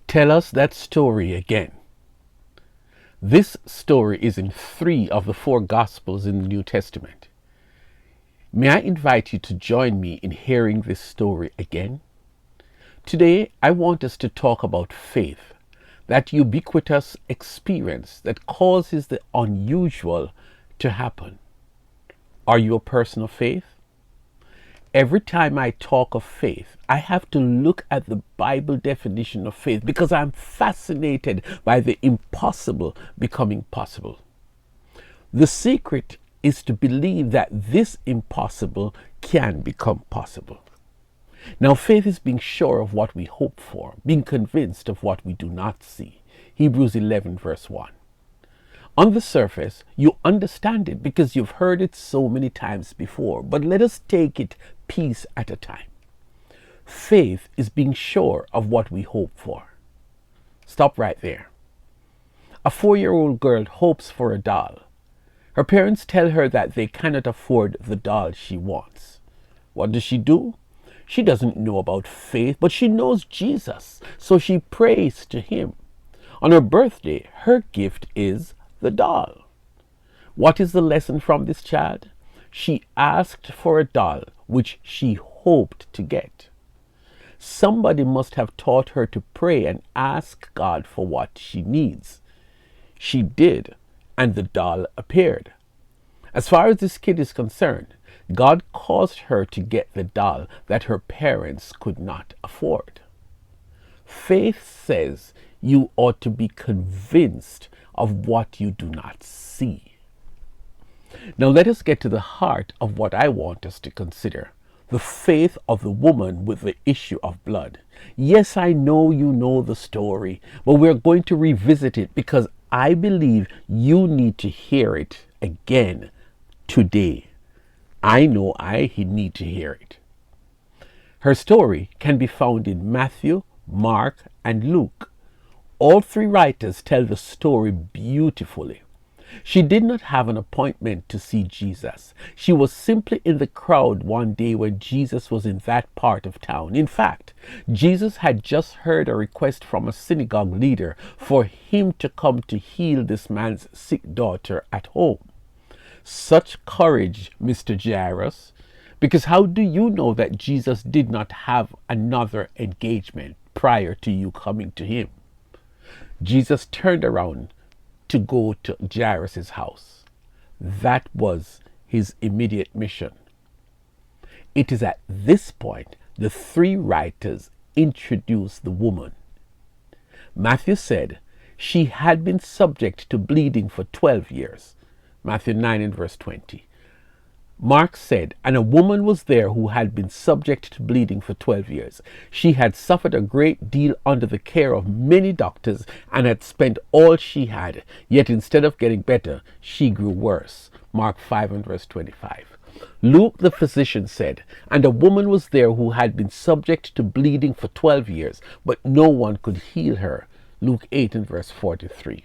Tell us that story again. This story is in 3 of the 4 Gospels in the New Testament. May I invite you to join me in hearing this story again? Today, I want us to talk about faith, that ubiquitous experience that causes the unusual to happen. Are you a person of faith? Every time I talk of faith, I have to look at the Bible definition of faith because I'm fascinated by the impossible becoming possible. The secret is to believe that this impossible can become possible. Now, faith is being sure of what we hope for, being convinced of what we do not see. Hebrews 11 verse 1. On the surface, you understand it because you've heard it so many times before, but let us take it piece at a time. Faith is being sure of what we hope for. Stop right there. A 4-year-old girl hopes for a doll. Her parents tell her that they cannot afford the doll she wants. What does she do? She doesn't know about faith, but she knows Jesus, so she prays to him. On her birthday, her gift is the doll. What is the lesson from this child? She asked for a doll which she hoped to get. Somebody must have taught her to pray and ask God for what she needs. She did, and the doll appeared. As far as this kid is concerned, God caused her to get the doll that her parents could not afford. Faith says you ought to be convinced of what you do not see. Now let us get to the heart of what I want us to consider. The faith of the woman with the issue of blood. Yes, I know you know the story, but we're going to revisit it because I believe you need to hear it again today. I know I need to hear it. Her story can be found in Matthew, Mark, and Luke. All 3 writers tell the story beautifully. She did not have an appointment to see Jesus. She was simply in the crowd one day when Jesus was in that part of town. In fact, Jesus had just heard a request from a synagogue leader for him to come to heal this man's sick daughter at home. Such courage, Mr. Jairus, because how do you know that Jesus did not have another engagement prior to you coming to him? Jesus turned around to go to Jairus' house. That was his immediate mission. It is at this point the 3 writers introduce the woman. Matthew said she had been subject to bleeding for 12 years. Matthew 9 and verse 20. Mark said, and a woman was there who had been subject to bleeding for 12 years. She had suffered a great deal under the care of many doctors and had spent all she had. Yet instead of getting better, she grew worse. Mark 5 and verse 25. Luke the physician said, and a woman was there who had been subject to bleeding for 12 years, but no one could heal her. Luke 8 and verse 43.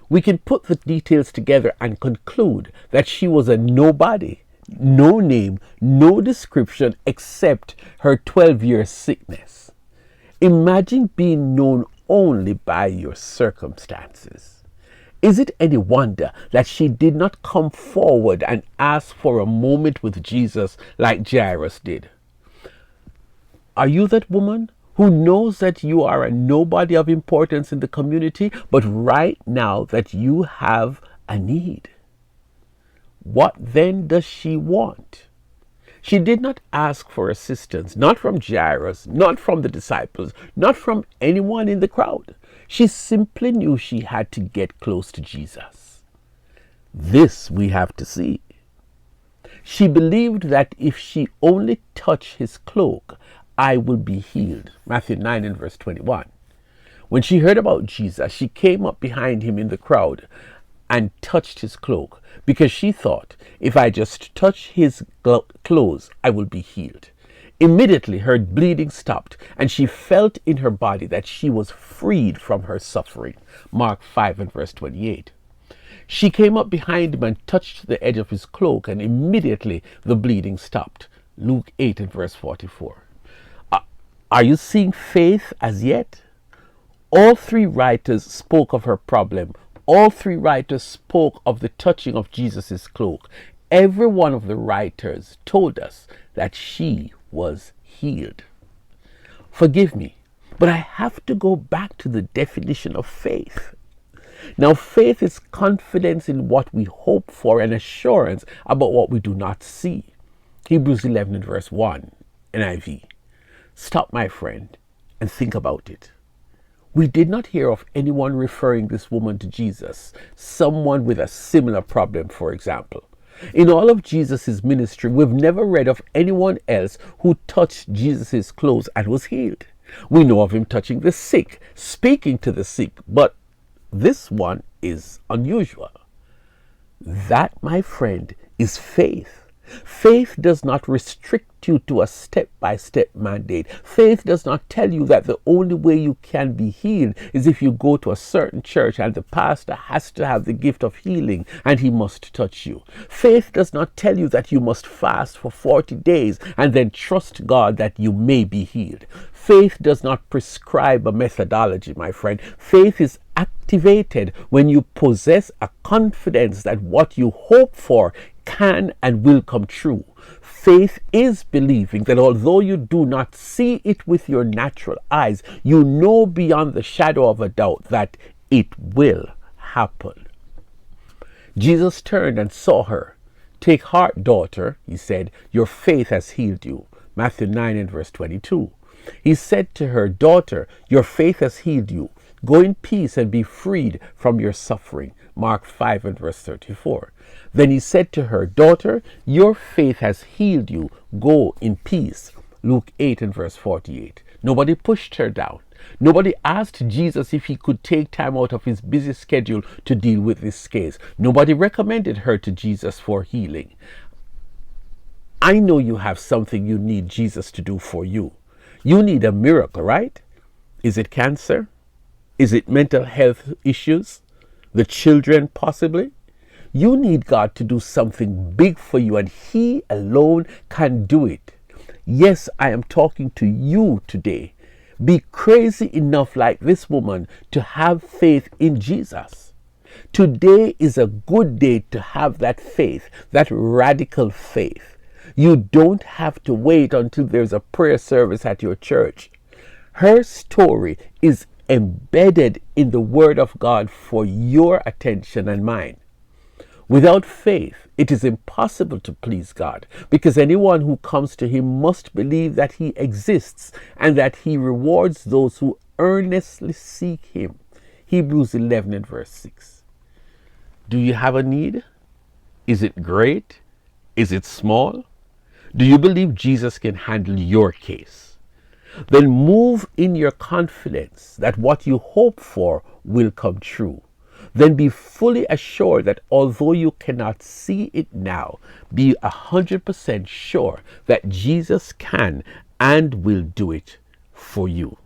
We can put the details together and conclude that she was a nobody, no name, no description except her 12-year sickness. Imagine being known only by your circumstances. Is it any wonder that she did not come forward and ask for a moment with Jesus like Jairus did? Are you that woman who knows that you are a nobody of importance in the community, but right now that you have a need? What then does she want? She did not ask for assistance, not from Jairus, not from the disciples, not from anyone in the crowd. She simply knew she had to get close to Jesus. This we have to see. She believed that if she only touched his cloak, I will be healed. Matthew 9 and verse 21. When she heard about Jesus, she came up behind him in the crowd and touched his cloak because she thought, if I just touch his clothes, I will be healed. Immediately her bleeding stopped and she felt in her body that she was freed from her suffering. Mark 5 and verse 28. She came up behind him and touched the edge of his cloak, and immediately the bleeding stopped. Luke 8 and verse 44. Are you seeing faith as yet? All three writers spoke of her problem. All three writers spoke of the touching of Jesus' cloak. Every one of the writers told us that she was healed. Forgive me, but I have to go back to the definition of faith. Now, faith is confidence in what we hope for and assurance about what we do not see. Hebrews 11 and verse 1, NIV. Stop, my friend, and think about it. We did not hear of anyone referring this woman to Jesus, someone with a similar problem, for example. In all of Jesus' ministry, we've never read of anyone else who touched Jesus' clothes and was healed. We know of him touching the sick, speaking to the sick, but this one is unusual. That, my friend, is faith. Faith does not restrict you to a step-by-step mandate. Faith does not tell you that the only way you can be healed is if you go to a certain church and the pastor has to have the gift of healing and he must touch you. Faith does not tell you that you must fast for 40 days and then trust God that you may be healed. Faith does not prescribe a methodology, my friend. Faith is activated when you possess a confidence that what you hope for can and will come true. Faith is believing that although you do not see it with your natural eyes, you know beyond the shadow of a doubt that it will happen. Jesus turned and saw her. Take heart, daughter, he said, your faith has healed you. Matthew 9 and verse 22. He said to her, daughter, your faith has healed you. Go in peace and be freed from your suffering. Mark 5 and verse 34. Then he said to her, daughter, your faith has healed you. Go in peace. Luke 8 and verse 48. Nobody pushed her down. Nobody asked Jesus if he could take time out of his busy schedule to deal with this case. Nobody recommended her to Jesus for healing. I know you have something you need Jesus to do for you. You need a miracle, right? Is it cancer? Is it mental health issues? The children, possibly? You need God to do something big for you, and he alone can do it. Yes, I am talking to you today. Be crazy enough like this woman to have faith in Jesus. Today is a good day to have that faith, that radical faith. You don't have to wait until there's a prayer service at your church. Her story is embedded in the Word of God for your attention and mine. Without faith, it is impossible to please God, because anyone who comes to him must believe that he exists and that he rewards those who earnestly seek him. Hebrews 11 and verse 6. Do you have a need? Is it great? Is it small? Do you believe Jesus can handle your case? Then move in your confidence that what you hope for will come true. Then be fully assured that although you cannot see it now, be 100% sure that Jesus can and will do it for you.